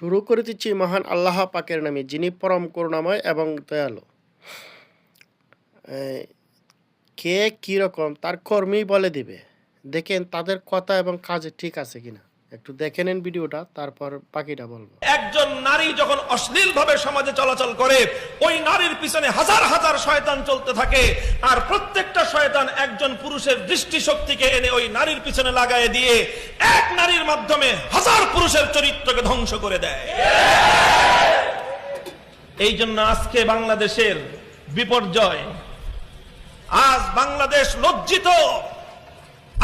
শুরু করে দিচ্ছি মহান আল্লাহ পাকের নামে, যিনি পরম করুণাময় এবং দয়ালু। কে কীরকম তার কর্মই বলে দিবে। দেখেন তাদের কথা এবং কাজে ঠিক আছে কিনা, একটু দেখে নেন ভিডিওটা, তারপর বাকিটা বলবো। একজন নারী যখন অশ্লীলভাবে সমাজে চলাচল করে, ওই নারীর পিছনে হাজার হাজার শয়তান চলতে থাকে, আর প্রত্যেকটা শয়তান একজন পুরুষের দৃষ্টিশক্তিকে এনে ওই নারীর পিছনে লাগায় দিয়ে এক নারীর মাধ্যমে হাজার পুরুষের চরিত্রকে ধ্বংস করে দেয়। এই জন্য আজকে বাংলাদেশের বিপর্যয়। আজ বাংলাদেশ লজ্জিত।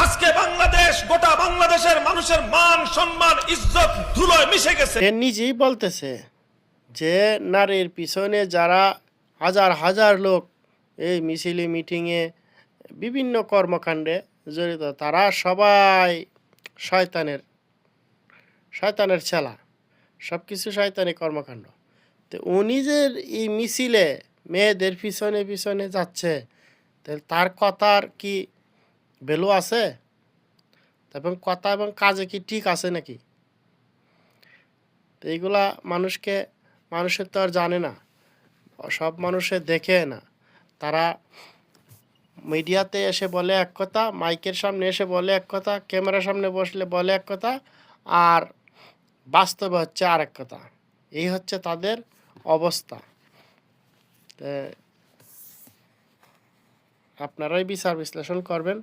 আজকে বাংলাদেশ, গোটা বাংলাদেশের মানুষের মান সম্মান ইজ্জত ধুলোয় মিশে গেছে। সে নিজেই বলতেছে যে নারীর পিছনে যারা হাজার হাজার লোক এই মিছিলে, মিটিংয়ে, বিভিন্ন কর্মকাণ্ডে জড়িত, তারা সবাই শয়তানের ছেলা, সব কিছু শয়তানি কর্মকাণ্ড। তো উনি যে এই মিছিলে মেয়েদের পিছনে পিছনে যাচ্ছে, তাহলে তার কথার কি ভ্যালু আছে? এবং কথা এবং কাজে কি ঠিক আছে নাকি? তো এইগুলা মানুষের তো আর জানে না, সব মানুষের দেখে না। তারা মিডিয়াতে এসে বলে এক কথা, মাইকের সামনে এসে বলে এক কথা, ক্যামেরার সামনে বসলে বলে এক কথা, আর বাস্তবে হচ্ছে আরেক কথা। এই হচ্ছে তাদের অবস্থা। আপনারাই বিচার বিশ্লেষণ করবেন,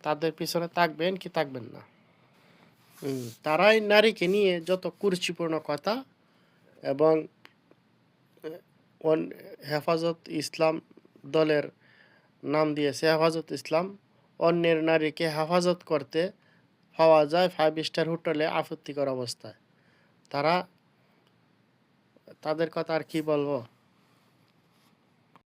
তাদের পিছনে থাকবেন কি থাকবেন না। তারাই নারীকে নিয়ে যত কুরুচিপূর্ণ কথা, এবং হেফাজত ইসলাম দলের নাম দিয়েছে হেফাজত ইসলাম, অন্যের নারীকে হেফাজত করতে পাওয়া যায় 5 স্টার হোটেলে আপত্তিকর অবস্থায়। তাদের কথা আর কি বলবো।